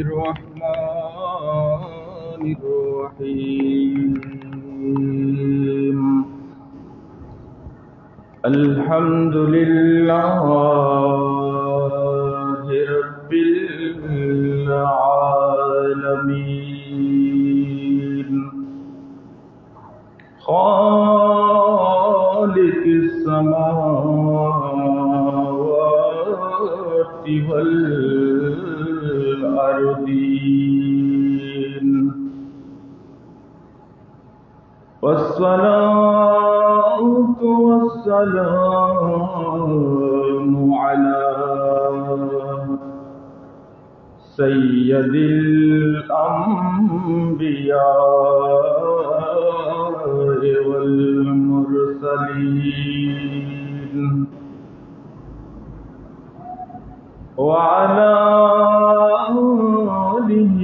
الرحمن الرحيم الحمد لله رب العالمين خالق السماوات والأرضين والصلاة والسلام على سيد الأنبياء والمرسلين وعلى آله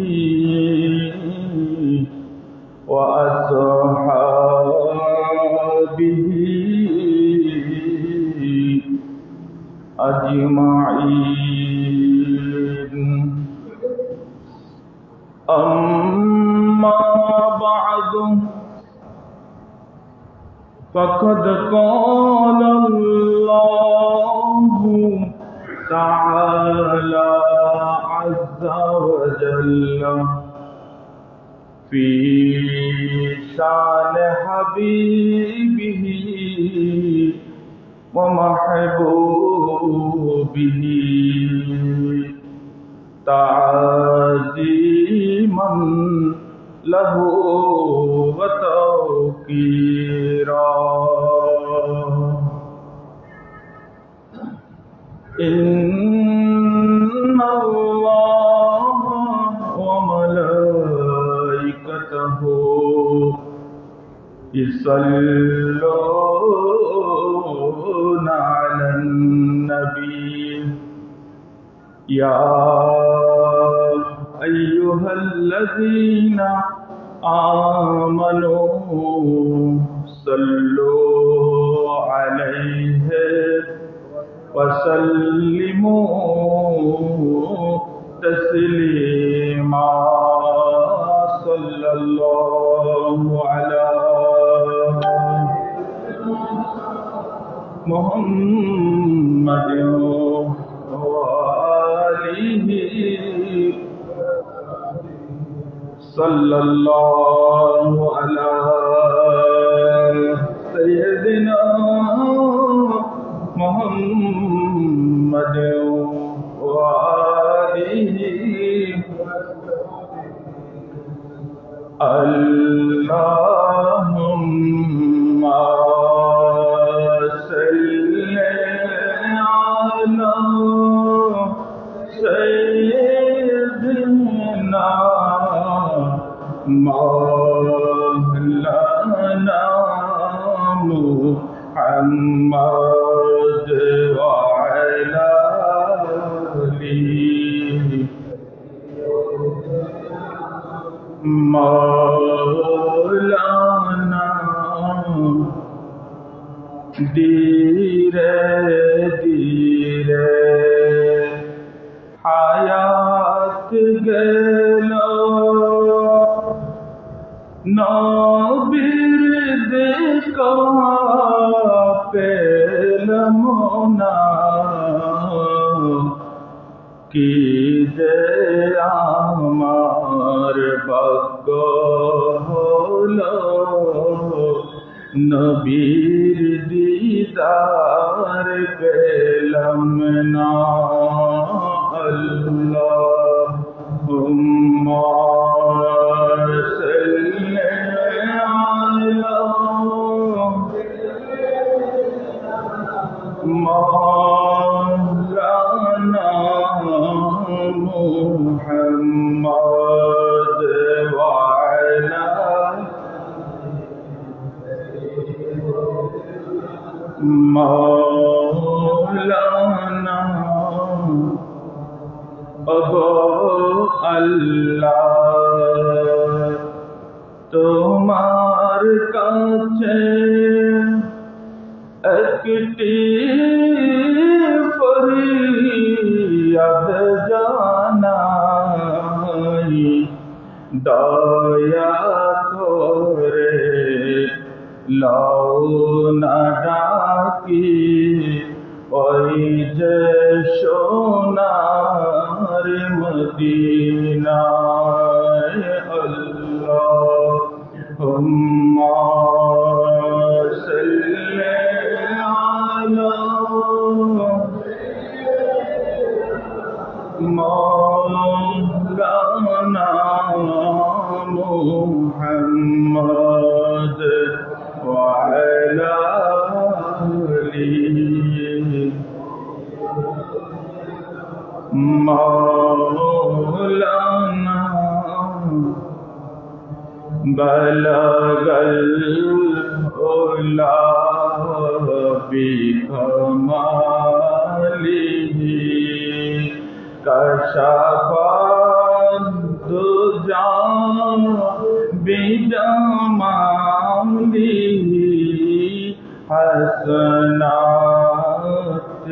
وأصحابه أجمعين أما بعد فقد قال الله تعالى عز وجل في شان حبيبه ومحبوبه تعظيما له وتوقيرا إن الله وملائكته يصلون على النبي يا أيها الذين آمنوا صلوا عليه وسلموا تسليما صلى الله على محمد وآله صلى الله على سيدنا محمد وآله اللهم صل على سيدنا مولانا محمد وعلى آله مولانا धीरे धीरे हायात गेलो नबीर देखा पेलमोना की दे आमार भाग्य हलो नबीर दीदार पेलम ना अल्लाहुम्मा सल्ली अला मौलाना मुहम्मद वअला मौलाना अहो अल्लाह তোমার কাছে একটি ফরিয়াদ জানাই দয়া করে লও না ডাকি ওই যে সোনার মদিনায় আল্লাহুম্মা সাল্লি আলা مولانا محمد وعلى آله مولانا بلغ العلا بكماله كشف الدجى بجماله حسنات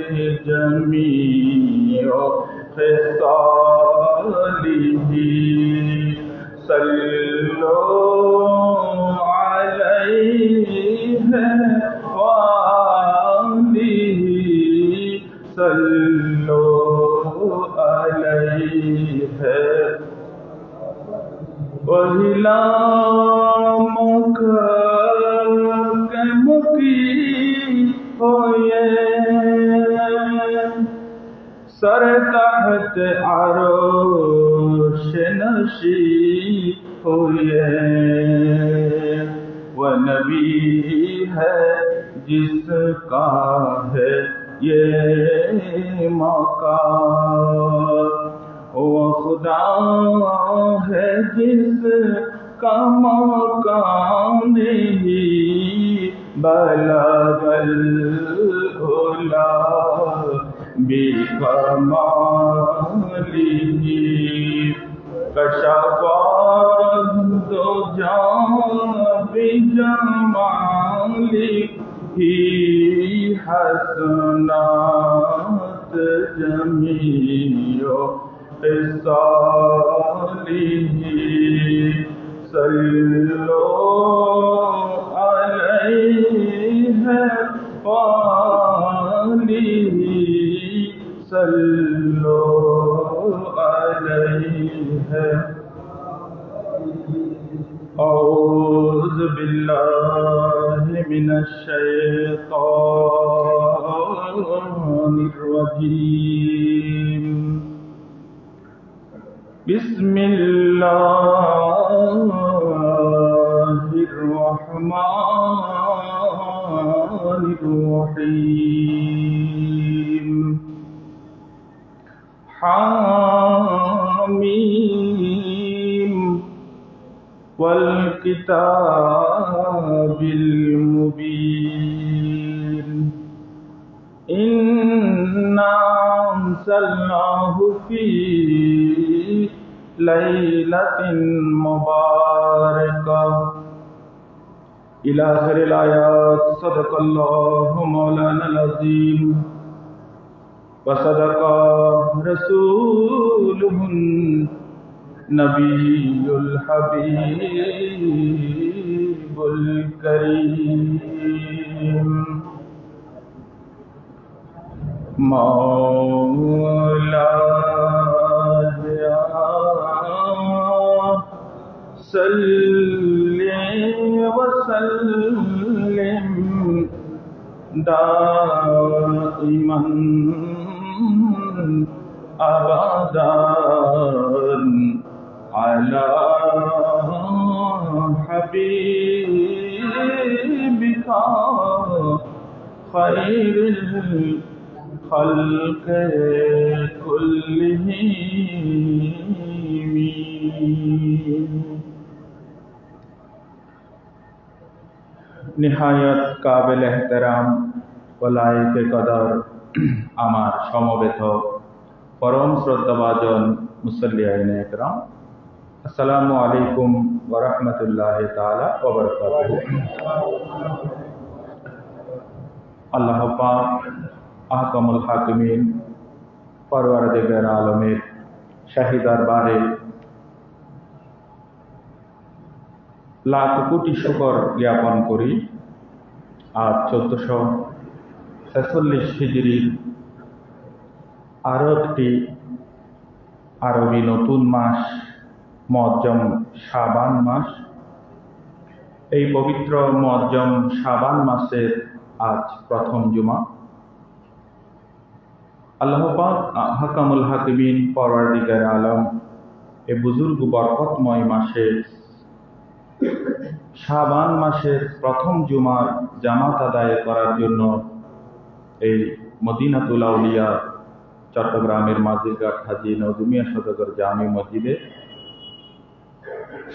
جميع خصاله صلوا عليه وآله صلوا عليه وإلى مكي ہوئے سر تحت عرش نشی ہوئے وہ نبی ہے جس کا ہے یہ مقام وہ خدا ہے جس کا مقام نہیں بلغ العلا بکمالہ کشف الدجى بجمالہ حسنات جميع خصاله صلوا عليه وآله صلوا عليه أعوذ بالله من الشيطان الرجيم بسم الله الرحمن الرحيم حاميم والكتاب المبين إنا أنزلناه في ليلة مباركة إلى آخر الآيات صدق الله مولانا العظيم وصدق رسوله النبي الحبيب الكريم مولاي صل وسلم دائما أبدا على حبيبك خير الخلق كلهم निहायत काबिल एहतराम वलायके कदर आमार समवेत परम श्रद्धाभाजन मुसल्लियाने एकराम अस्सलामु आलैकुम व रहमतुल्लाहि ताला व बरकातुहू। अल्लाह पाक आहकामुल हाकिमीन परवरदिगार आलमेर शाही दरबारे লাখ কোটি শুকর জ্ঞাপন করি। আজ 1446 হিজরির আরও একটি আরবি নতুন মাস মুআজ্জম শাবান মাস। এই পবিত্র মুআজ্জম শাবান মাসের আজ প্রথম জুমা। আল্লাহ পাক হাকামুল হাকিমিন পরওয়ারদিগার আলম এ বুজুর্গ বরকতময় মাসে শাবান মাসের প্রথম জুমার জামাত আদায় করার জন্য এই মদিনাতুল আউলিয়া চট্টগ্রামের মাঝিরঘাট হাজী নওজুমিয়া সদর জামি মসজিদে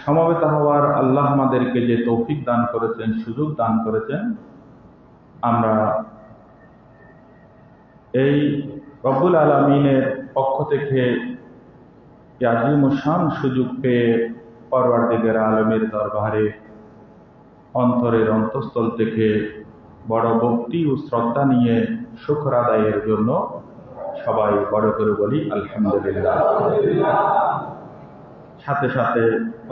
সমবেত হওয়ার আল্লাহ আমাদেরকে যে তৌফিক দান করেছেন, সুযোগ দান করেছেন, আমরা এই রব্বুল আলামিনের পক্ষ থেকে আজিমুশান সুযোগ পেয়ে পরওয়ারদিগার আলমের দরবারে অন্তরের অন্তঃস্থল থেকে বড় ভক্তি ও শ্রদ্ধা নিয়ে শুকর আদায়ের জন্য সবাই বড় করে বলি আলহামদুলিল্লাহ। সাথে সাথে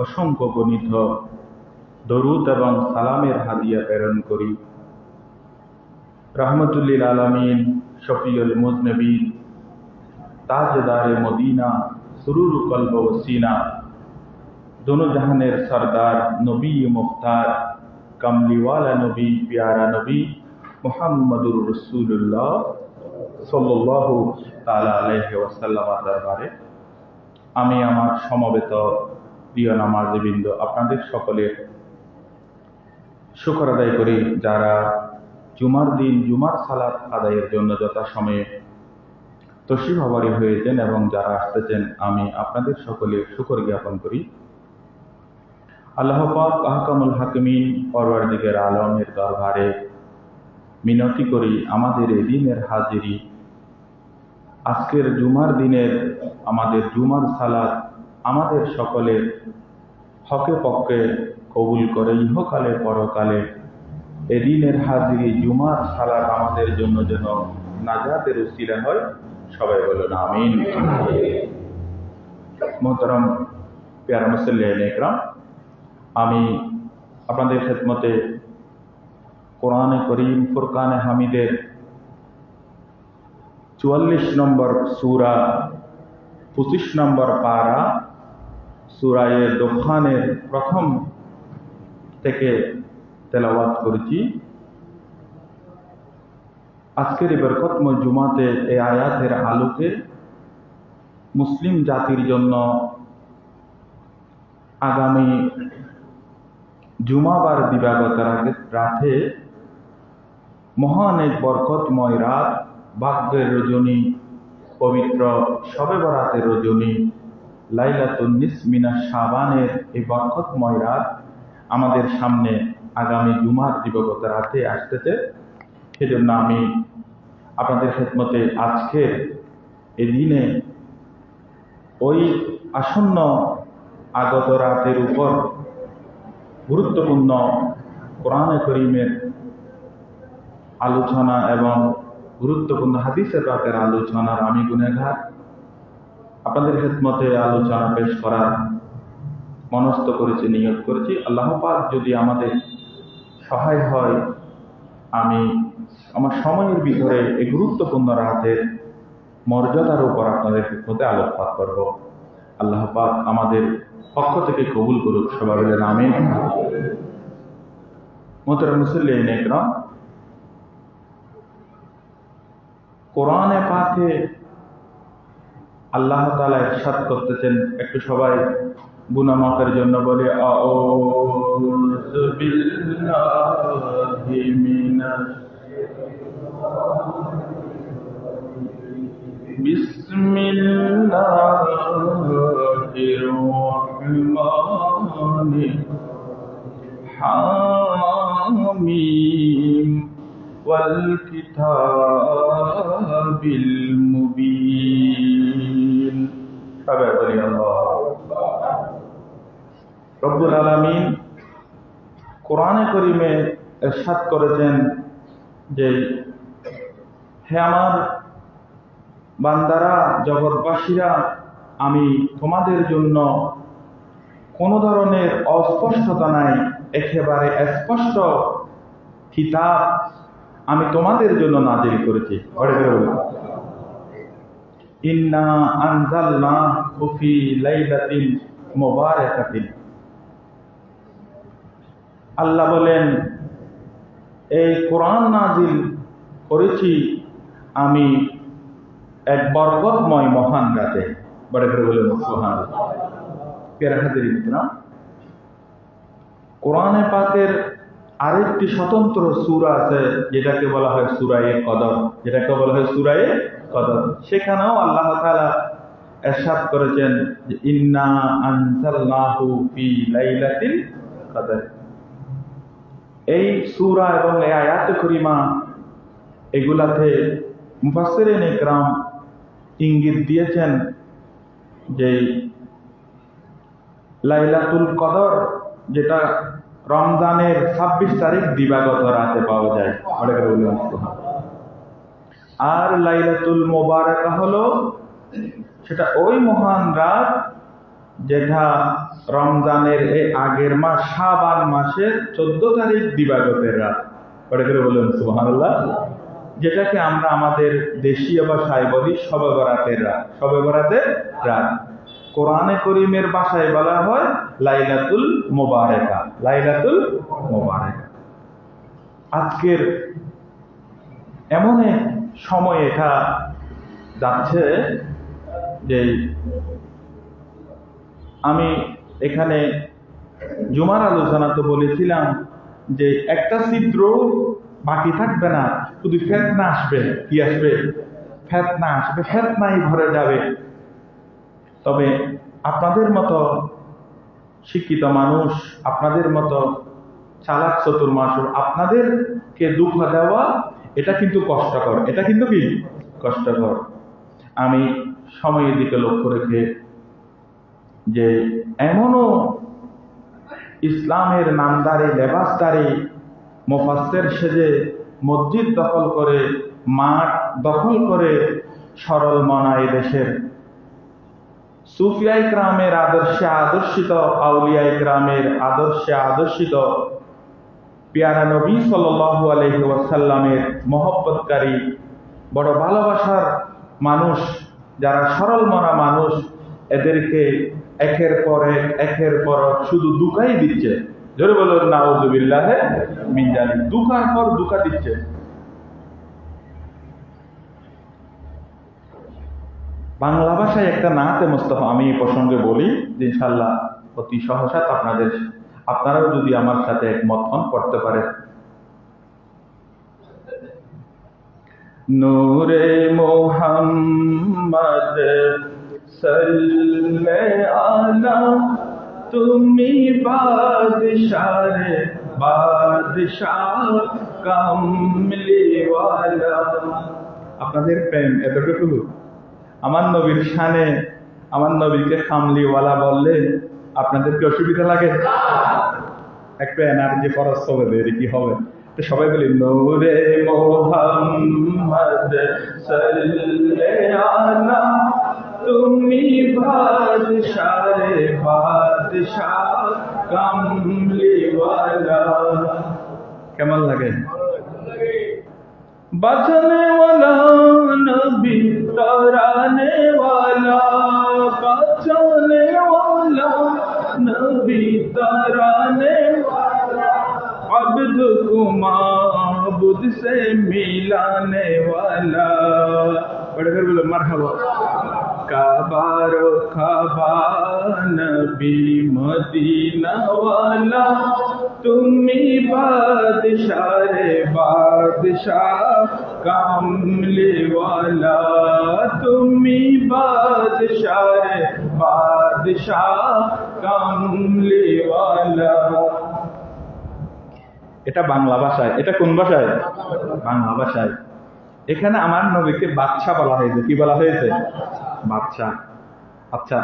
অসংখ্য গণিত দরুদ এবং সালামের হাদিয়া প্রেরণ করি রহমতুল্লিল আলামিন শফিউল মুজনবিন তাজদারে মদিনা সুরুর কলব ও সিনা दोनों जहानेर सरदार नबी मुख्तार कमलीवाला नबी प्यारा नबी मुहम्मदुर रसूलुल्लाह सल्लल्लाहु ताआला आलैहि ওয়াসাল্লাম দরবারে আমি আমার সমবেত প্রিয় নামাজীবৃন্দ আপনাদের সকলের শুকর আদায় করি, যারা জুমার দিন জুমার সালাত আদায়ের জন্য যথাসময়ে তশরিফ হবারি হয়েছেন এবং যারা আসতেছেন, আমি আপনাদের সকলের শুকর জ্ঞাপন করি। আল্লাহ পাক আহকামুল হাকিমিন পরওয়ারদিগার আলমের দরবারে মিনতি করি আমাদের এই দিনের হাজিরি, আজকের জুমার দিনের আমাদের জুমার সালাত আমাদের সকলের হকে পক্ষে কবুল করে ইহকালে পরকালে এদিনের হাজিরি জুমার সালাত আমাদের জন্য যেন নাজাতের উসিলা হয়। সবাই বলুন আমিন। মোহতারাম প্যারা মুসল্লিয়ান ইকরাম, আমি আপনাদের খেদমতে কোরআনে করিম ফুরকানে হামিদের 44 নম্বর সূরা 25 নম্বর পারা সূরায়ে দুখানের প্রথম থেকে তেলাওয়াত করেছি। আজকের এই বরকতময় জুমাতে এই আয়াতের আলোকে মুসলিম জাতির জন্য আগামী জুমাবার দিবাগত রাতে মহান এক বরকতময় রাত, ভাগ্যের রজনী, পবিত্র শবে বরাতের রজনী, লাইলাতুন নিস মিনাশ শাবানের এই বরকতময় রাত আমাদের সামনে আগামী জুমার দিবাগত রাতে আসতেছে। সেজন্য আমি আপনাদের খেদমতে আজকের এই দিনে ওই আসন্ন আগত রাতের উপর গুরুত্বপূর্ণ কোরআনে করিমের আলোচনা এবং গুরুত্বপূর্ণ হাদিসের রাতের আলোচনার আমি গুনেগার আপনাদের খেদমতে আলোচনা পেশ করার মনস্থ করেছি, নিয়ত করেছি। আল্লাহ পাক যদি আমাদের সহায় হয়, আমি আমার সময়ের ভিতরে এই গুরুত্বপূর্ণ রাতের মর্যাদার উপর আপনাদের খেদমতে আলোকপাত করব। আল্লাহ পাক আমাদের পক্ষ থেকে কবুল করুক। সবাই বলেন আমিন। মোহতারাম মুসল্লিয়ান ইকরাম, কোরআনে পাকে আল্লাহ তাআলা ইরশাদ করতেছেন, একটু সবাই গুনাহ মাফের জন্য বলে আউযু বিল্লাহি মিনাশ বিসমিল্লাহির রহমানির হামিম ওয়াল কিতাবিল মুবিন। সবাই বলি আল্লাহু আকবার। রব্বুল আলামিন কোরআনে কারীমে ইরশাদ করেছেন যে, হে আমার বান্দারা, জগৎবাসীরা, আমি তোমাদের জন্য কোনো ধরনের অস্পষ্টতা নাই, একেবারে স্পষ্ট কিতাব আমি তোমাদের জন্য নাজিল করেছি। ইন্না আনজালনাহু ফি লাইলাতিন মুবারাকাতিন। আল্লাহ বলেন, এই কোরআন নাজিল করেছি আমি এক বরকতময় মহান রাতে। বড় করে বলেন সুবহানাল্লাহ। প্রিয় হাজিরিন কিরাম, কোরআনে পাকের আরেকটি স্বতন্ত্র সূরা আছে যেটাকে বলা হয় সূরা কদর, সেখানেও আল্লাহ তাআলা ইরশাদ করেছেন যে ইন্না আনজালনাহু ফি লাইলাতিল কদর। এই সূরা এবং এই আয়াতে কারিমা এগুলাতে মুফাসসিরিন ইকরাম ইঙ্গিত দিয়েছেন যে লাইলাতুল কদর যেটা রমজানের 26 তারিখ দিবাগত রাতে পাওয়া যায়। আর লাইলাতুল মুবারাকা হলো সেটা ওই মহান রাত যেটা রমজানের এই আগের মাস শাবান মাসের 14 তারিখ দিবাগতের রাত। পরে করে বলুন সুবহানাল্লাহ। যেটাকে আমরা আমাদের দেশীয় ভাষায় বলি শবে বরাতের রাত। কোরআনে করিমের ভাষায় বলা হয় লাইলাতুল মুবারাকা। আজকের এমন এক সময় এটা যাচ্ছে যে আমি এখানে জুমার আলোচনা তো বলেছিলাম যে একটা ছিদ্র বাকি থাকবে না, শুধু ফেতনা আসবে। কি আসবে? ফেতনা আসবে, ফেতনাই ভরে যাবে। তবে আপনাদের মতো শিক্ষিত মানুষ, আপনাদের মতো চালাক চতুর মানুষ, আপনাদেরকে দুঃখ দেওয়া এটা কিন্তু কষ্টকর। আমি সময়ের দিকে লক্ষ্য রেখে যে এমনও ইসলামের নামদারি লেবাসদারি মুফাসসির সেজে মসজিদ দখল করে, মাঠ দখল করে সরল মনায় দেশের সুফিয়া ইকরামের আদর্শে আদর্শিত, আউলিয়া ইকরামের আদর্শে আদর্শিত পেয়ারা নবী সাল্লাল্লাহু আলাইহি ওয়াসাল্লামের মহব্বতকারী বড় ভালোবাসার মানুষ, যারা সরল মনা মানুষ, এদেরকে একের পর এক শুধু দুঃখাই দিচ্ছে। জোরে বলুন নাউযুবিল্লাহ মিন যালিক। দুঃখার পর দুঃখা দিচ্ছে। বাংলা ভাষায় একটা নাতে মুস্তাফা আমি এই প্রসঙ্গে বলি যে ইনশাআল্লাহ অতি সহসাত আপনারাও যদি আমার সাথে একমত হন পড়তে পারেন। নূরে মুহাম্মদ সাল্লাল্লাহু আলা তুমি বাদশাহ কামলিওয়ালা। আপনাদের প্রেম এতটুকু? আমার নবীর শানে আমার নবীকে কামলিওয়ালা বললে আপনাদের কি অসুবিধা লাগে? একটু এনার্জি খরচ হবে, কি হবে? তো সবাই বলি নূরে মুহাম্মদ সাল্লাল্লাহু আলা তুমি বাদশাহ কামলিওয়ালা। কেমন লাগে? बचने वाला नबी तराने वाला, बचने वाला नबी तराने वाला, अब्द को माबुद से मिलाने वाला। बड़े घर बोलो मरहबा। काबारो खाबा नबी मदीना वाला তুমি বাদশাহ কামলিওয়ালা, তুমি বাদশাহ কামলিওয়ালা। এটা বাংলা ভাষায়। এটা কোন ভাষায়? বাংলা ভাষায়। এখানে আমার নবীকে বাদশা বলা হয়েছে। কি বলা হয়েছে? বাদশা। আচ্ছা,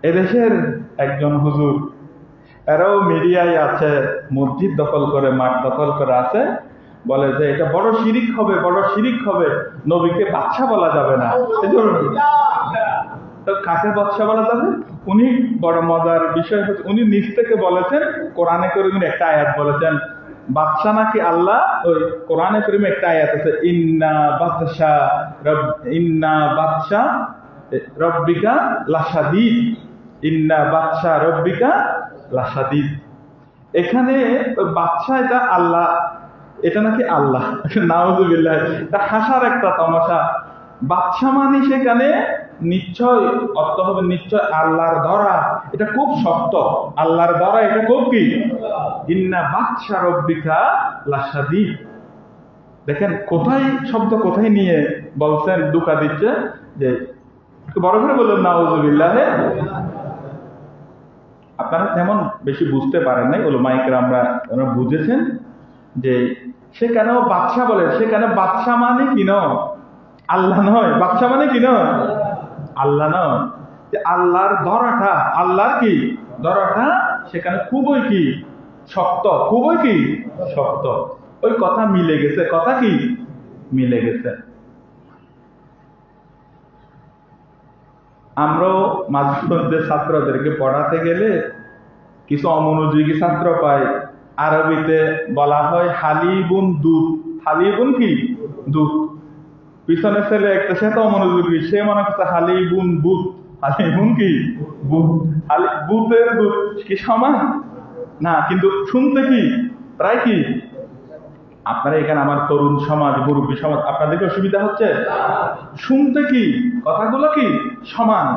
এদেশের একজন হুজুর, এরাও মিডিয়ায় আছে, মসজিদ দখল করে, মাঠ দখল করে আছে, বলে যে এটা বড় শিরিক হবে, নবীকে বাদশা বলা যাবে না। তো কাকে বাদশা বলা যাবে? উনি বড় মজার বিষয় হচ্ছে উনি নিজ থেকে বলেছেন, কোরআনে কারীমের একটা আয়াত বলেছেন বাদশা নাকি আল্লাহ। ওই কোরআনে কারীমে একটা আয়াত আছে, ইন্না বাদশা রব্বিকা লাশাদীদ, ইন্না বাদশা রব্বিকা লাশাদীদ। এখানে বাদশা এটা আল্লাহ, এটা নাকি আল্লাহ, নাউযুবিল্লাহ। এটা হাসার একটা তামাশা। বাদশা মানে সেখানে নিশ্চয় অর্থ হবে নিশ্চয় আল্লাহর ধরা এটা খুব শক্ত, আল্লাহর ধরা এটা খুব কি, ইন্না বাদশা রব্বিকা লাশাদীদ। দেখেন কোথায় শব্দ কোথায় নিয়ে বলছেন, দুকা দিচ্ছে যে বড় করে বললেন নাউযুবিল্লাহ। আপনারা তেমন বেশি বুঝতে পারেন নাই, উলামায়ে কেরামরা বুঝেছেন যে সেখানেও বাদশা বলে, সেখানে বাদশা মানে কি নয় আল্লাহ নয়, বাদশা মানে কি নয় আল্লাহ নয়, যে আল্লাহর ধরাটা, আল্লাহর কি ধরাটা সেখানে খুবই কি শক্ত, খুবই কি শক্ত। ওই কথা মিলে গেছে, কথা কি মিলে গেছে। আমরাও মাঝে মধ্যে ছাত্রদেরকে পড়াতে গেলে কিছু অমনোযোগী ছাত্র পাই। আরবিতে বলা হয় হালিবুন দুধ, হালিবুন কি দুধ। পিছনে ছেলে একটা, সে তো অমনোযোগী, সে মনে করছে হালিবুন বুধ, হালিবুন কি বুধ, বুধের দুধ কি সমান না, কিন্তু শুনতে কি প্রায় কি। আপনারা এখানে আমার তরুণ সমাজ, মুরব্বী সমাজ, আপনাদেরকে অসুবিধা হচ্ছে? শুনতে কি কথাগুলো কি সমান।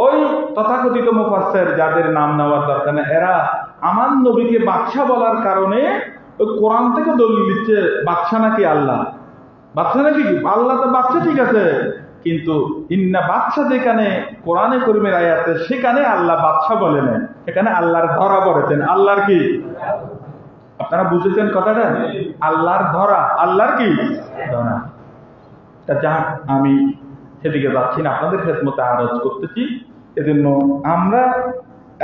ওই তথাকথিত মুফাসসির যাদের নাম নেওয়ার দরকার নেই, এরা আমার নবীকে বাদশা বলার কারণে ওই কোরআন থেকে দলিল দিচ্ছে বাদশা নাকি আল্লাহ, বাদশা নাকি আল্লাহ। তো বাদশা ঠিক আছে, কিন্তু ইন্না বাদশা যেখানে কোরআনে কারীমের আয়াতে সেখানে আল্লাহ বাদশা বলে নেন, সেখানে আল্লাহর ধরা বলেছেন। আল্লাহর কি, আপনারা বুঝেছেন কথাটা? আল্লাহর ধরা, আল্লাহর কি ধরা। তা যাক, আমি সেদিকে যাচ্ছি না, আপনাদের খেদমতে আরজ করতেছি। এজন্য আমরা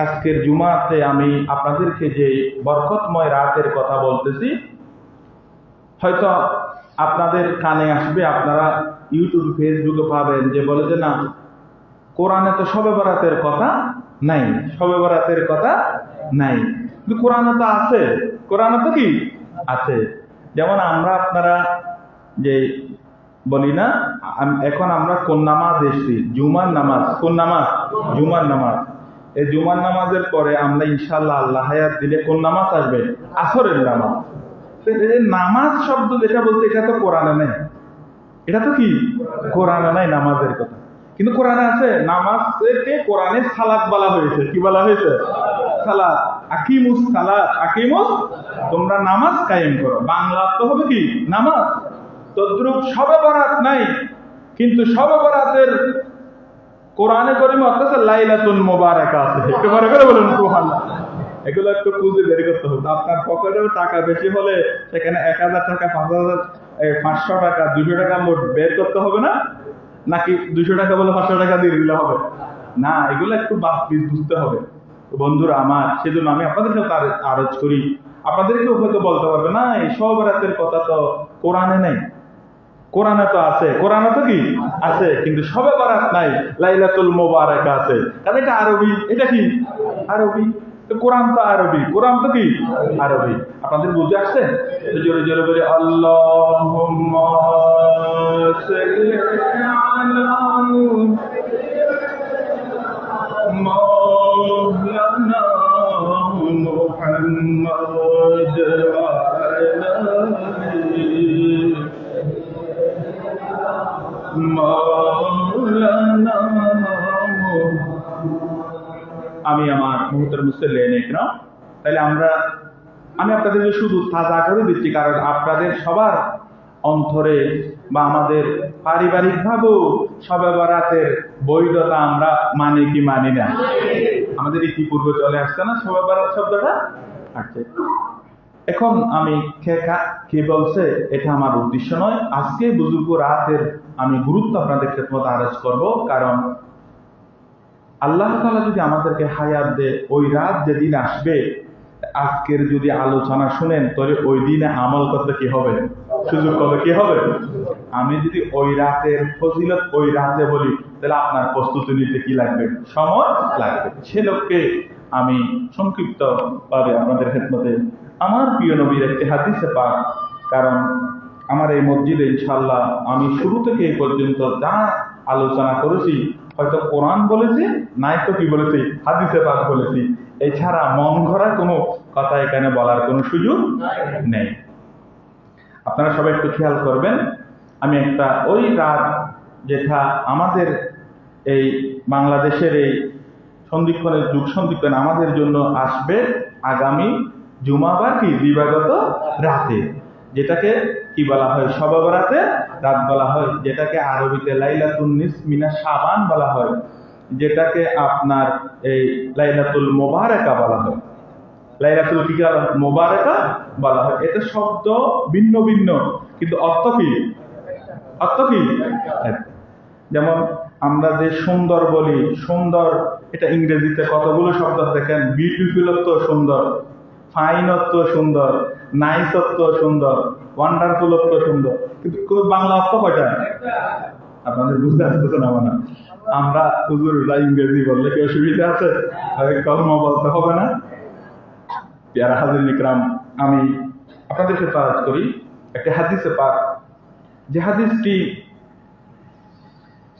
আজকের জুমাতে আমি আপনাদেরকে যে বরকতময় রাতের কথা বলতেছি, হয়তো আপনাদের কানে আসবে, আপনারা ইউটিউব ফেসবুকে পাবেন যে বলে যে না কোরআনে তো শবে বরাতের কথা নাই, শবে বরাতের কথা নাই, কিন্তু কোরআনে তো আছে, কোরআনে তো কি আছে। যেমন আমরা আপনারা যে বলি না, এখন আমরা কোন নামাজ এসছি, জুমার নামাজ। কোন নামাজ? জুমার নামাজ। এই জুমার নামাজের পরে আমরা ইনশাআল্লাহ আল্লাহ হায়াত দিলে কোন নামাজ আসবে? আসরের নামাজ। নামাজ শব্দ যেটা বলতে, এটা তো কোরআনে নেই, এটা তো কি কোরআনে নাই নামাজের কথা, কিন্তু কোরআনে আছে। নামাজকে কোরআনে সালাত বলা হয়েছে। কি বলা হয়েছে? সালাত। আকিমুস সালাত, আকিমুস, তোমরা নামাজ কায়েম করো। বাংলা তো হবে কি নামাজ। তদ্রুপ শবে বরাত নাই, কিন্তু শবে বরাতের কোরআনে কারীমে অর্থাৎ লাইলাতুল মুবারাকা আছে। একটু বড় করে বলুন সুবহানাল্লাহ। এগুলো একটু খুঁজে বের করতে হবে। আপনার পকেটেও টাকা বেশি হলে সেখানে 1000 টাকা, 5000, 500 টাকা, 200 টাকা নোট বের করতে হবে না, নাকি 200 টাকা বলে 500 টাকা দিয়ে দিলে হবে না? এগুলো একটু বুঝতে হবে বন্ধুরা আমার। সেজন্য আমি আপনাদের সাথে আরজ করি, আপনাদেরকেও হয়তো বলতে পারবে না এই শবে বরাতের কথা তো কোরআনে নেই। কোরআনে তো আছে, কোরআনে তো কি আছে, কিন্তু শবে বরাত নাই, লাইলাতুল মুবারাকা আছে। কারণ এটা আরবি, এটা কি আরবি, তো কোরআন তো আরবি, কোরআন তো কি আরবি। আপনাদের বুঝে আসছে? জোরে জোরে বলে আল্লাহুম্মা সাল্লি আলা মাওলানা মুহাম্মদ ওয়া আলা মাওলানা। আমি আমার মুহূর্তের মুসল্লিন ইকরাম, তাহলে আমি আপনাদেরকে শুধু তাজা করে দিচ্ছি, কারণ আপনাদের সবার অন্তরে বা আমাদের পারিবারিক ভাবেও শবে বরাতের বৈধতা আমরা মানি কি মানি না। আমাদের ইতিপূর্বে চলে আসছে না শবে বরাত শব্দটা আসছে। এখন আমি কে বলছে এটা আমার উদ্দেশ্য নয়। আজকে বুজুর্গ রাতের আমি গুরুত্ব আপনাদের খেদমতে আরজ করব, কারণ আল্লাহ তাআলা যদি আমাদেরকে হায়াত দেয়, ওই রাত যেদিন আসবে, আজকের যদি আলোচনা শুনেন তাহলে ওই দিনে আমল করতে কি হবে? সুযোগ কবে কি হবে? আমি যদি ওই রাতের ফজিলত ওই রাতে বলি, তাহলে আপনার প্রস্তুতি নিতে কি লাগবে? সময় লাগবে। সে লোককে আমি সংক্ষিপ্ত ভাবে আপনাদের খেদমতে আমার প্রিয় নবীর একটি হাদিসে পাক, কারণ আমার এই মসজিদে ইনশাআল্লাহ আমি শুরু থেকে এই পর্যন্ত যা আলোচনা করেছি, হয়তো কোরআন বলেছি, নাই তো কি বলেছি, হাদিসে পাক বলেছি, এছাড়া মন গড়া কোনো কথা এখানে বলার কোনো সুযোগ নেই। আপনারা সবাই একটু খেয়াল করবেন, আমি একটা ওই রাত যেটা আমাদের এই বাংলাদেশের এই সন্ধিক্ষণের যুগ সন্ধিক্ষণ আমাদের জন্য আসবে আগামী জুমা বা কি দিবাগত রাতে, যেটাকে কি বলা হয়? শবে বরাতে রাত বলা হয়, যেটাকে আরবিতে লাইলাতুন নিসফ মিনাশ শাবান বলা হয়, যেটাকে আপনার এই লাইলাতুল মুবারাকা বলা হয়, লাইলাতুল মুবারাকা বলা হয়। এটা শব্দ ভিন্ন ভিন্ন, কিন্তু অর্থ কি? অর্থ কি? যেমন আমরা যে সুন্দর বলি, সুন্দর এটা ইংরেজিতে কতগুলো শব্দ দেখেন, বিউটিফুল অর্থ সুন্দর, ফাইন অর্থ সুন্দর, নাইস অর্থ সুন্দর, ওয়ান্ডারফুল অর্থ সুন্দর, কিন্তু বাংলা অর্থ কয়টা? আপনাদের বুঝতে আসতেছে না মানে আমরা হুজুররা ইংরেজি বললে কি অসুবিধা আছে? কর্ম বলতে হবে না? প্যারা হাজির ইকরাম, আমি আপনাদেরকে তারাজ করি একটা হাদিসে পাক, যে হাদিসটি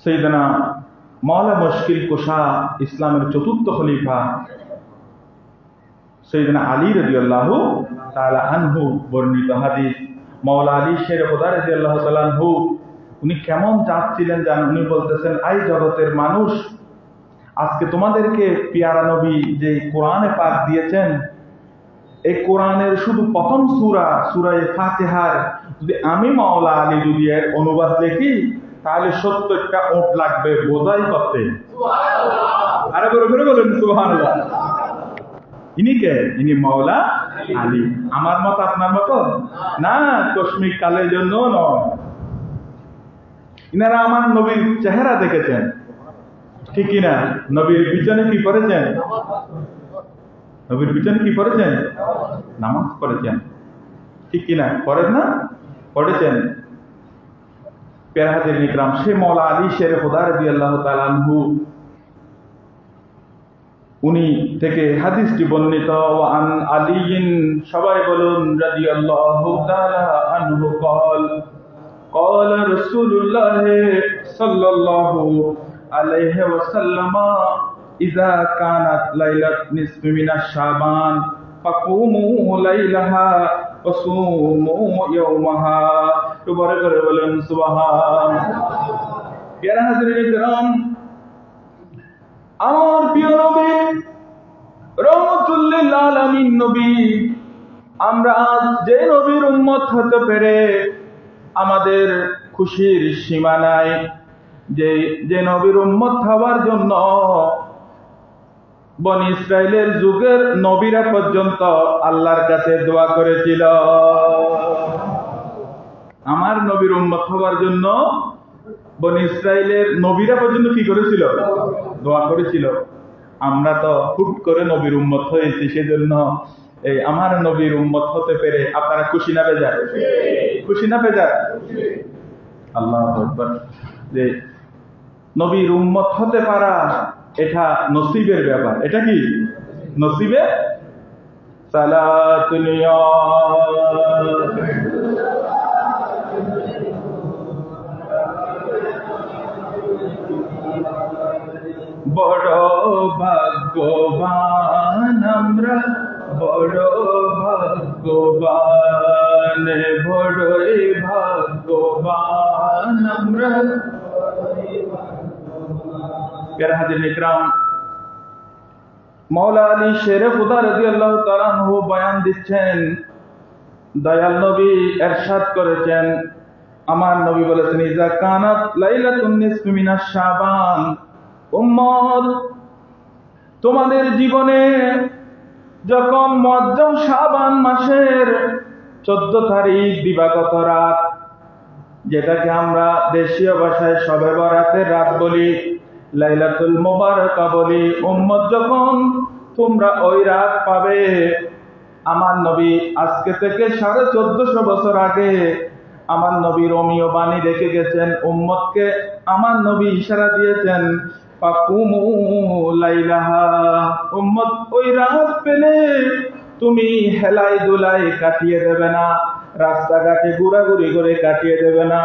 সাইয়েদনা মাওলা মুশকিল কুশা ইসলামের চতুর্থ খলিফা সাইয়েদনা আলী রাদিয়াল্লাহু তাআলা আনহু বর্ণিত হাদিস। মাওলা আলী শের খোদা রাদিয়াল্লাহু তাআলা আনহু উনি কেমন যাচ্ছিলেন জানেন? উনি বলতেছেন, আই জগতের মানুষ, আজকে তোমাদেরকে পিয়ারা নবী যে কোরআনে পাক দিয়েছেন, এই কোরআনের শুধু প্রথম সূরা সূরা ফাতিহার যদি আমি মাওলা আলী যদি এর অনুবাদ লিখি, তাহলে 70টা উট লাগবে বোঝাই করতে। আরে বড় করে বলেন সুবহানাল্লাহ। ইনি কে? ইনি মাওলা আলী। আমার মত আপনার মত না, কসমিক কালের জন্য নয়। ইনারা আমার নবীর চেহারা দেখেছেন, ঠিক কিনা? নবীর পিছনে কি করেছেন? নবীর পিছনে কি করেছেন? নামাজ পড়েছেন, ঠিক কিনা? পড়েন না? পড়েছেন। প্যারা হাজির ইকরাম, সে মাওলা আলী শের খোদা রাদিয়াল্লাহু তাআলা আনহু উনি থেকে হাদিসটি বর্ণিত। আন আলীন, সবাই বলুন রাদিয়াল্লাহু তাআলা আনহু قال قال رسول الله صلى الله عليه وسلم إذا كانت ليلة نصف من الشعبان فقوموا ليلها وصوموا يومها। দুবারে করে বলেন সুবহান। প্যারা হাজির ইকরাম, আমার প্রিয় নবী রহমাতুল লিল আলামিন নবী, আমরা আজ যে নবীর উম্মত হতে পেরে আমাদের খুশির সীমা নাই। যে নবীর উম্মত হওয়ার জন্য বনি ইসরাইলের যুগের নবীরা পর্যন্ত আল্লাহর কাছে দোয়া করেছিল, আমার নবীর উম্মত হওয়ার জন্য বনি ইসরাইলের নবীরা পর্যন্ত কি করেছিল? দোয়া করেছিল। আমরা তো হুট করে নবীর উম্মত হয়েছি, সেজন্য এই আমার নবীর উম্মত হতে পেরে আপনারা খুশি না বেজার? খুশি না বেজার? আল্লাহু আকবার। যে নবীর উম্মত হতে পারা এটা নসিবের ব্যাপার। এটা কি নসিবে? সালাতুন ইয়া বড় ভাগ্যবান আমরা, বড় ভাগ্যবান, বড়ই ভাগ্যবান আমরা। প্যারা হাজির ইকরাম, মাওলা আলী শের খুদা রাদিয়াল্লাহু তাআলা আনহু বয়ান দিচ্ছেন, দয়াল নবী ইরশাদ করেছেন, আমার নবী বলেছেন, ইজা কানাত লাইলাতুন নিসফি মিনাশ শাবান, উম্মত তোমাদের জীবনে যখন মুআজ্জম শাবান মাসের 14 তারিখ দিবাগত রাত, যেটাকে আমরা দেশীয় ভাষায় শবে বরাতের রাত বলি, লাইলাতুল মুবারাকা বলি, উম্মত যখন তোমরা ওই রাত পাবে, আমার নবী আজকে থেকে 1450 বছর আগে আমার নবী রোমিও বাণী রেখে গেছেন, উম্মতকে আমার নবী ইশারা দিয়েছেন, ফাকুমু লাইলাহা, উম্মত ওই রাত পেলে তুমি হেলাই দুলাই কাটিয়ে দেবে না, রাস্তাঘাটে ঘোরাঘুরি করে কাটিয়ে দেবে না,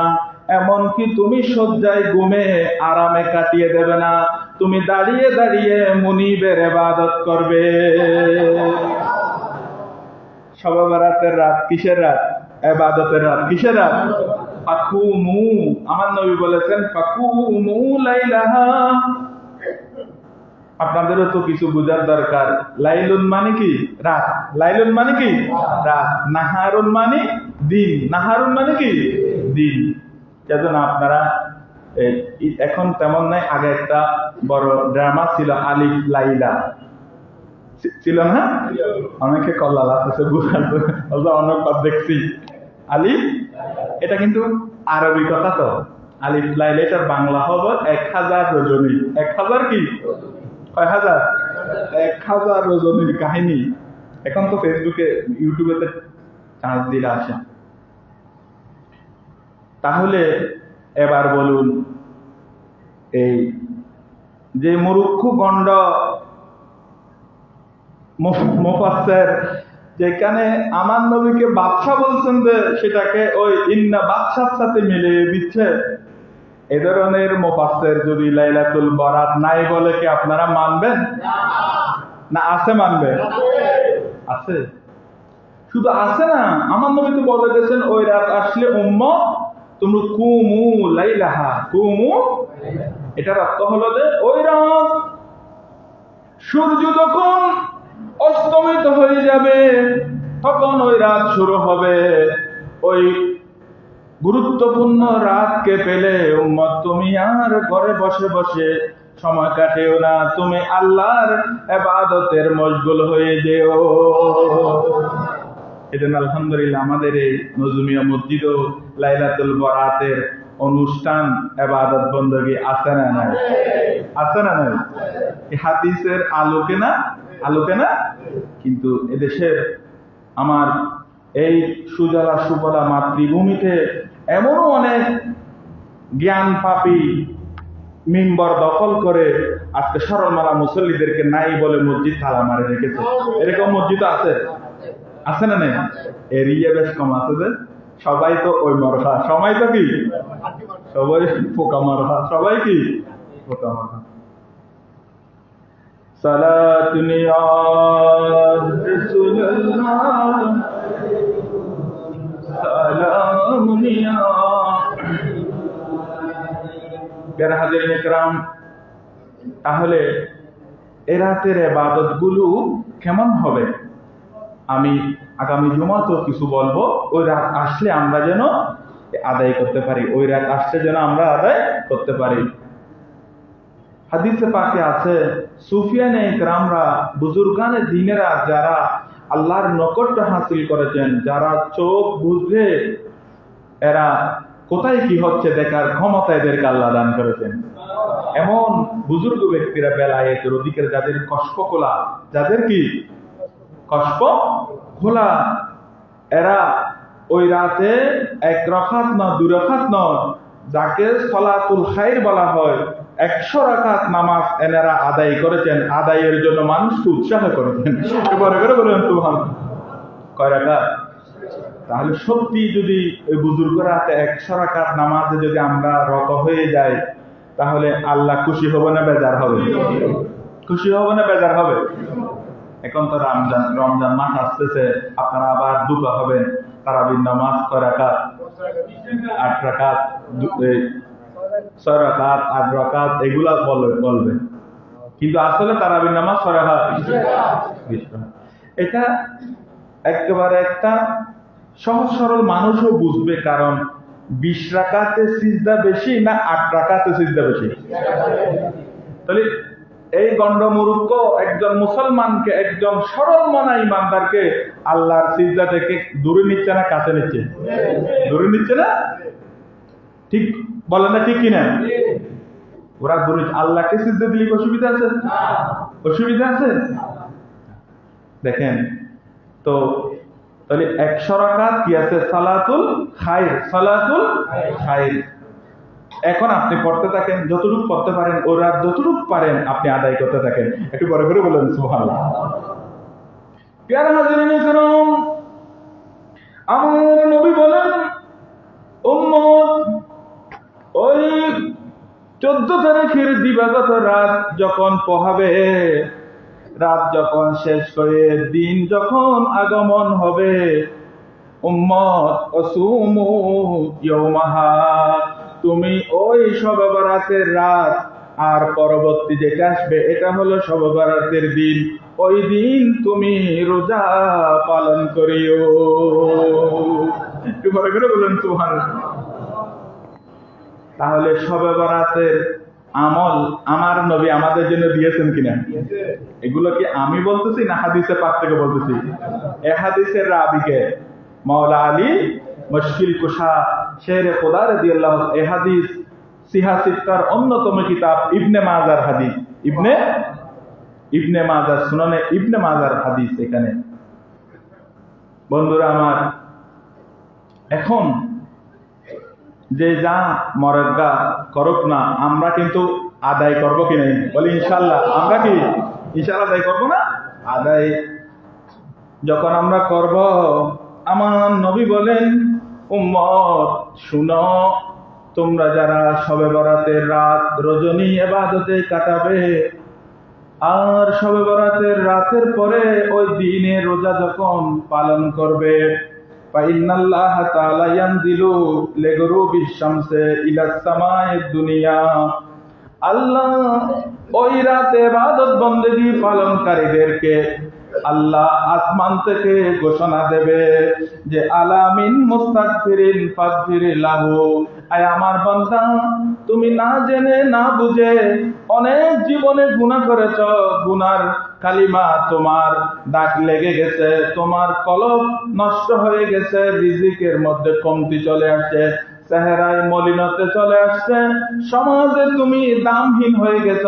এমনকি তুমি শয্যায় ঘুমে আরামে কাটিয়ে দেবে না, তুমি দাঁড়িয়ে দাঁড়িয়ে মুনিবের ইবাদত করবে। শবে বরাতের রাত কিসের রাত? ইবাদতের রাত। কিসের রাত? ফাকুমু, আমার নবী বলেছেন ফাকুমু লাইলাহা। আপনাদেরও তো কিছু বোঝার দরকার। লাইলুন মানে কি? রাত। লাইলুন মানে কি? রাত। নাহারুন মানে দিন। নাহারুন মানে কি? দিন। যেমন আপনারা এখন তেমন নাই, আগে একটা বড় ড্রামা ছিল আলিফ লাইলা, ছিল না? অনেকে কল্লা লাগতেছে অনেক দেখছি আলিফ, এটা কিন্তু আরবি কথা তো। আলিফ লাইলা এটার বাংলা হবে 1000 রজনী। 1000 কি? কয় হাজার? 1000 রজনীর কাহিনী। এখন তো ফেসবুকে ইউটিউবেতে চান্স দিলে আসে। তাহলে এবার বলুন, এই যে মুরুক্ষ গণ্ড মুফাসসির যেখানে আমার নবীকে বাদশা বলছেন, যে সেটাকে ওই ইন্না বাদশার সাথে মিলিয়ে দিচ্ছে, এ ধরনের মুফাসসির যদি লাইলাতুল বরাত নাই বলে কি আপনারা মানবেন? না আছে মানবে? আছে। শুধু আছে না, আমার নবী তো বলে গেছেন ওই রাত আসলে উম্মত তুমি কুমু লাইলাহা, কুমু, এটার অর্থ হলো যে ওই রাত সূর্য যখন অস্তমিত হয়ে যাবে তখন ওই রাত শুরু হবে। ওই গুরুত্বপূর্ণ রাতকে পেলে উম্মত তুমি আর ঘরে বসে বসে সময় কাটেও না, তুমি আল্লাহর ইবাদতের মশগুল হয়ে যেও। এজন্য আলহামদুলিল্লাহ আমাদের এই নজমিয়া মসজিদও লাইলাতুল বরাতের অনুষ্ঠান ইবাদত বندگی আছে না নাই? আছে না নাই? এই হাদিসের আলোকে না, আলোকে না। কিন্তু এদেশের আমার এই সুজলা সুফলা মাতৃভূমিতে এমনও অনেক জ্ঞান পাপী মিম্বর দখল করে আজকে সরলমালা মুসল্লিদেরকে নাই বলে মসজিদ তালা মারে রেখেছে। এরকম মসজিদ আছে? আছে না নেই? এরিয়া বেশ কম আছে যে সবাই তো ওই মরহা, সবাই তো কি, সবাই পোকা মরহা, সবাই কি পোকা মরহা। সালাতুন ইয়া রাসূলুল্লাহ, সালামুন ইয়া প্যারা হাজিরিন ইকরাম। তাহলে এ রাতের ইবাদত গুলো কেমন হবে আমি আগামী জুমাতেও কিছু বলবো। ওই রাত আসলে আমরা যেন আদায় করতে পারি, ওই রাত আসলে যেন আমরা আদায় করতে পারি। হাদিসে পাকে আছে সুফিয়ানে ইকরামরা, বুজুর্গানে দ্বীনেরা, যারা আল্লাহর নৈকট্য হাসিল করেছেন, যারা চোখ বুঝে এরা কোথায় কি হচ্ছে দেখার ক্ষমতা এদেরকে আল্লাহ দান করেছেন, এমন বুজুর্গ ব্যক্তিরা বেলায়েতের অধিকারে, যাদের কষ্ট খোলা, যাদের কি কষ্ট খোলা, এরা ওই রাতে 1 রাকাত না 2 রাকাত নয়, যাকে সালাতুল খাইর বলা হয়, 100 রাকাত নামাজ এনারা আদায় করেছেন। আদায়ের জন্য মানুষকে উৎসাহ করেছেন। এবারে করে বলেন সুবহানাল্লাহ। কয় রাকাত? তাহলে সত্যি যদি ওই বুজুর্গরা হাতে 100 রাকাত নামাজে যদি আমরা রত হয়ে যাই, তাহলে আল্লাহ খুশি হবে না বেজার হবে? খুশি হবে না বেজার হবে? এখন তো রমজান মাস আসতেছে, আপনারা আবার দুটো হবেন, তারাবির নামাজ 6 রাকাত, 8 রাকাত, 6 রাকাত, 8 রাকাত এগুলা বলবেন, কিন্তু আসলে তারাবির নামাজ 6 রাকাত, 20 রাকাত। এটা একেবারে একটা সহজ সরল মানুষও বুঝবে, কারণ 20 রাকাতে সিজদা বেশি না 8 রাকাতে সিজদা বেশি? তাহলে এই গন্ডমূর্খ একজন মুসলমানকে, একজন সরল মনা ইমানদারকে আল্লাহর সিজদা থেকে দূরে নিচ্ছে না কাছে নিচ্ছে? দূরে নিচ্ছে না? ঠিক বলেন না, ঠিক কিনা? ওরা দূরে। আল্লাহকে সিজদা দিলে অসুবিধা আছে? অসুবিধা আছে? দেখেন তো তাহলে 100 রাকাত কি আছে? সালাতুল খায়র, সালাতুল খায়র। এখন আপনি পড়তে থাকেন, যতটুকু পড়তে পারেন, ওই রাত যতটুকু পারেন আপনি আদায় করতে থাকেন। একটু বড় করে বলেন সুবহানাল্লাহ। প্যারা হাজিরিনে কারাম, আমার নবী বলেন, উম্মত ওই 14 তারিখের দিবাগত রাত যখন পোহাবে, রাত যখন শেষ করে দিন যখন আগমন হবে, উম্মত অসুমু ইয়াউমাহা, তুমি ওই শবে বরাতের রাত আর পরবর্তী যেটা আসবে এটা হলো শবে বরাতের দিন, ওই দিন তুমি রোজা পালন করিও। একটু বড় করে বলেন সুবহানাল্লাহ। তাহলে শবে বরাতের আমল আমার নবী আমাদের জন্য দিয়েছেন কিনা? এগুলো কি আমি বলতেছি না হাদিসে পাক থেকে বলতেছি? এ হাদিসের রাবিকে মাওলা আলী মুশকিল কুশা শেরে খোদা রাদিয়াল্লাহু, এই হাদিস সিহা সিত্তার অন্যতম কিতাব ইবনে মাজার হাদিস, ইবনে মাজার সুনানে ইবনে মাজার হাদিস। এখানে বন্ধুরা আমার, এখন যে যা মরদগা করুক না, আমরা কিন্তু আদায় করবো কি নাই? বলি ইনশাল্লাহ। আমরা কি ইনশাল্লাহ আদায় করবো না? আদায় যখন আমরা করব, আমার নবী বলেন, উম্মত শুনো, তোমরা যারা শবে বরাতের রাত রজনী ইবাদতে কাটাবে, আর শবে বরাতের রাতের পরে ওই দিনে রোজা যখন পালন করবে, ফাইন্নাল্লাহ তাআলা ইয়ানজিলু লিগুরুবিশ শামসি ইলাস সামাইদ দুনিয়া, আল্লাহ ওই রাতে ইবাদত বন্দেগী পালনকারীদেরকে আল্লাহ আসমান থেকে ঘোষণা দেবে যে আলামিন মুস্তাগফিরিন ফাগফির লাহু, আয় আমার বান্দা, তুমি না জেনে না বুঝে অনেক জীবনে গুনাহ করেছ, গুনার কালিমা তোমার দাগ লেগে গেছে, তোমার কলব নষ্ট হয়ে গেছে, রিজিকের মধ্যে কমতি চলে আসছে, চেহারায় মলিনতে চলে আসছে, সমাজে তুমি দামহীন হয়ে গেছ,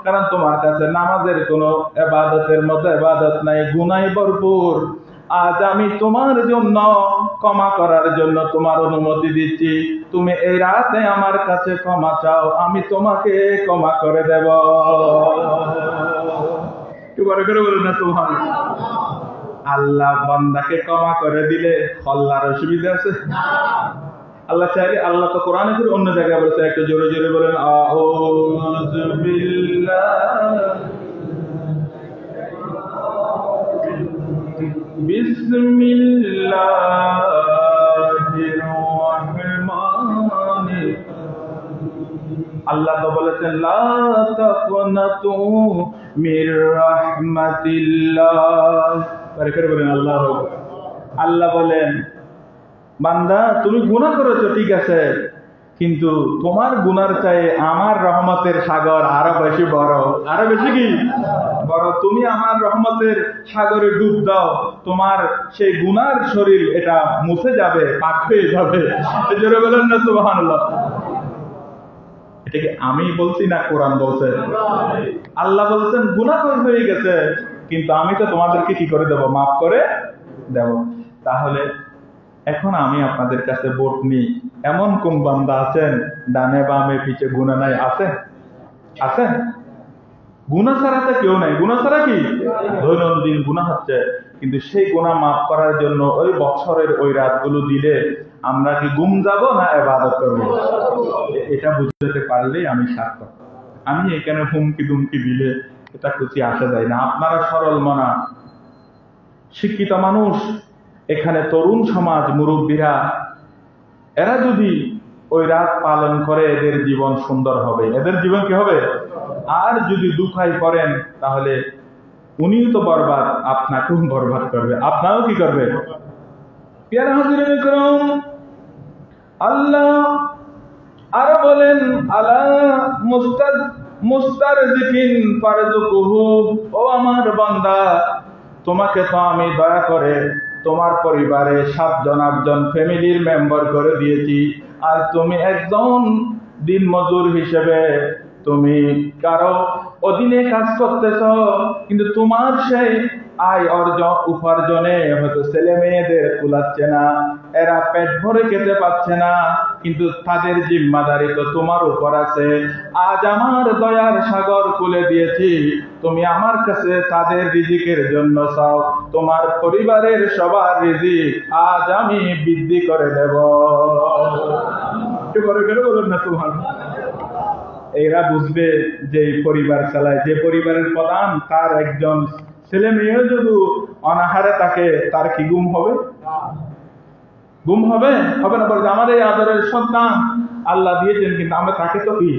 কারণ তোমার কাছে নামাজের কোনো ইবাদতের মতো ইবাদত নাই, গুনাহে ভরপুর। আজ আমি তোমার জন্য ক্ষমা করার জন্য তোমার অনুমতি দিচ্ছি, তুমি এই রাতে আমার কাছে ক্ষমা চাও, আমি তোমাকে ক্ষমা করে দেব। কি বলে করে বলেন না সুবহানাল্লাহ। আল্লাহ বান্দাকে ক্ষমা করে দিলে আল্লাহর অসুবিধা আছে? আল্লাহ চাইলে, আল্লাহ তো কোরআনে করে অন্য জায়গায় বলেছে, একটু জোরে জোরে বলেন, আউযু বিল্লাহি বিসমিল্লাহির রাহমানির, আল্লাহ তো বলেছেন লা তাকুনাতু মির রাহমাতিল্লাহ। করে বলেন আল্লাহ। আল্লাহ বলেন, বান্দা তুমি গুনাহ করেছো ঠিক আছে, কিন্তু তোমার গুনার চাই আমার রহমতের সাগর আরো বেশি বড়, আরো বেশি কি বড়। তুমি আমার রহমতের সাগরে ডুব দাও, তোমার সেই গুনার শরীর এটা মুছে যাবে, পাক হয়ে যাবে। জোরে বলেন না সুবহানাল্লাহ। এটা কি আমি বলছি না কোরআন বলছে? আল্লাহ বলছেন গুনাহ হয়ে গেছে, কিন্তু আমি তো তোমাদেরকে কি করে দেব? মাফ করে দেব। তাহলে এখন আমি আপনাদের কাছে ভোট নিই, এমন কোন বান্দা আছেন ডানে বামে পিছে গুনাহ নাই? আছে? গুনাহ ছাড়া তো কেউ নাই। গুনাহ ছাড়া কি দৈনন্দিন গুনাহ হচ্ছে, কিন্তু সেই গুনাহ মাফ করার জন্য ওই বছরের ওই রাতগুলো দিলে আমরা কি গুম যাব না ইবাদত করব? এটা বুঝতে পারলেই আমি সার্থক। আমি এখানে হুমকি দুমকি দিলে এটা খুশি আসা যায় না। আপনারা সরল মনা শিক্ষিত মানুষ, এখানে তরুণ সমাজ, মুরব্বীরা, এরা যদি ওই রাত পালন করে এদের জীবন সুন্দর হবে। এদের জীবন কি হবে? আর যদি দুঃখাই করেন তাহলে উনিও তো বরবাদ, আপনাকেও বরবাদ করবে, আপনারও কি করবে? প্যারা হাজিরিন করুন, আল্লাহ আরো বলেন, আলা মুস্তারজিকিন ফারজুকুহু, ও আমার বান্দা, তোমাকে তো আমি দয়া করে তোমার পরিবারে 7 জন 8 জন ফ্যামিলির মেম্বার করে দিয়েছি, আর তুমি একজন দিনমজুর হিসেবে তুমি কারো অধীনে কাজ করতেছ, কিন্তু তোমার সেই আয় উপার্জনে হয়তো ছেলে মেয়েদের কুলাচ্ছে না, এরা পেট ভরে খেতে পাচ্ছে না, কিন্তু তাদের জিম্মাদারি তো তোমার উপর আছে। আজ আমার দয়ার সাগর খুলে দিয়েছি, তুমি আমার কাছে তাদের রিজিকের জন্য চাও, তোমার পরিবারের সবার রিজিক আজ আমি বৃদ্ধি করে দেব। একটু করে বলুন না তোমার। এরা বুঝবে যে পরিবার চালায়, যে পরিবারের প্রধান, তার একজন ছেলে মেয়েও যদি অনাহারে থাকে, তার কি গুম হবে? গুম হবে? হবে না। বলছে আমার এই আদরের সন্তান আল্লাহ দিয়েছেন, কিন্তু আমরা তাকে তো কি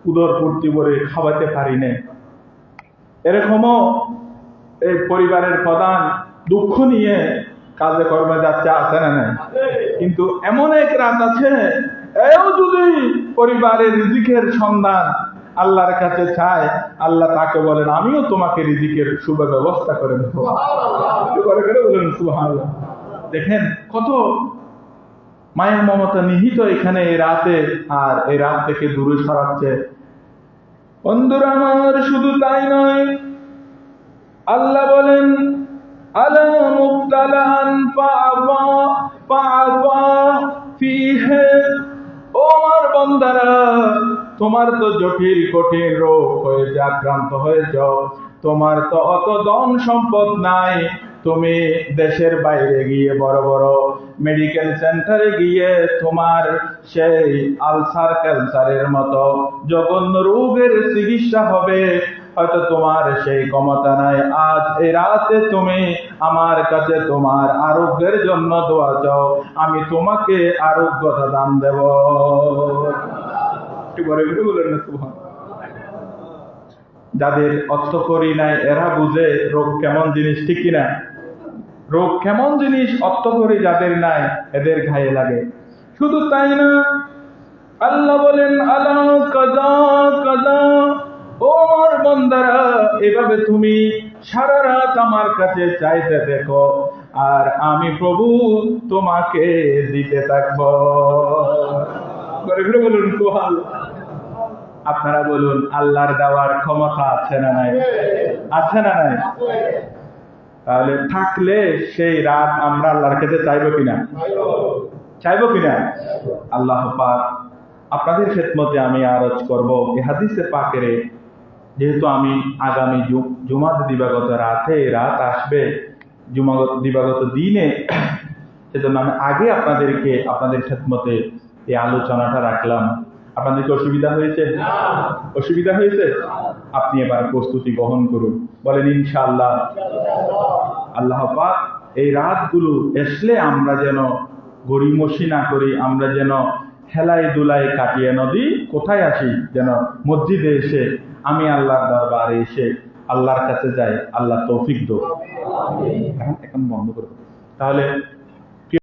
উদর পূর্তি করে খাওয়াতে পারি না। এরকমও এই পরিবারের প্রধান দুঃখ নিয়ে কাজে কর্মে যাচ্ছে, আছে না নাই? কিন্তু এমন এক রাত আছে, এও যদি পরিবারের রিজিকের সন্ধান আল্লাহর কাছে চায়, আল্লাহ তাকে বলেন আমিও তোমাকে রিজিকের সুব্যবস্থা করে দেবো। বলেন সুবহানাল্লাহ। দেখেন কত মায়া মমতা নিহিত এখানে এই রাতে, আর এই রাত থেকে দূরে সরাচ্ছে। বন্ধুরা আমার, শুধু তাই নয়, আল্লাহ বলেন আলা মুবতালান ফাআফা ফিহি। ও আমার বান্দারা, তোমার তো জটিল কঠিন রোগ হয়েছে, আক্রান্ত হয়েছ, তোমার তো অত ধন সম্পদ নাই, তুমি দেশের বাইরে গিয়ে বড় বড় মেডিকেল সেন্টারে গিয়ে তোমার সেই আলসার ক্যান্সারের মতো জঘন্য রোগের চিকিৎসা হবে, হয়তো তোমার সেই ক্ষমতা নাই। আজ এই রাতে তুমি আমার কাছে তোমার আরোগ্যের জন্য দোয়া চাও, আমি তোমাকে আরোগ্যতা দান দেব। বলেন না সুবহান। যাদের অর্থ করি নাই, এরা বুঝে রোগ কেমন জিনিস, ঠিক কিনা? রোগ কেমন জিনিস অর্থ করি যাদের নাই, এদের গায়ে লাগে। শুধু তাই না, আল্লাহ বলেন আলা কাদা কাদা। ও আমার বান্দারা, এভাবে তুমি সারা রাত আমার কাছে চাইতে দেখো, আর আমি প্রভু তোমাকে দিতে থাকবো। বলুন সুবহানাল্লাহ। আপনারা বলুন, আল্লাহর দেওয়ার ক্ষমতা আছে না নাই? আছে না নাই? তাহলে থাকলে সেই রাত আমরা আল্লাহর কাছে চাইবো কিনা? চাইবো কিনা? আল্লাহ পাক আপনাদের খেদমতে আমি আরজ করব, এই হাদিসে পাকের, যেহেতু আমি আগামী জুমার দিবাগত রাতে রাত আসবে, জুমা দিবাগত দিনে, সেজন্য আমি আগে আপনাদের খেদমতে এই আলোচনাটা রাখলাম। আপনাদের কি অসুবিধা হয়েছে? অসুবিধা হয়েছে? আপনি এবার প্রস্তুতি গ্রহণ করুন, বলেন ইনশাআল্লাহ। আল্লাহ পাক এই রাতগুলো আসলে আমরা যেন গড়িমসি না করি, আমরা যেন হেলাই দুলাই কাটিয়ে নদী কোথায় আসি, যেন মসজিদে এসে আমি আল্লাহর দরবারে এসে আল্লাহর কাছে যাই। আল্লাহ তৌফিক দাও। এখন বন্ধ করব। তাহলে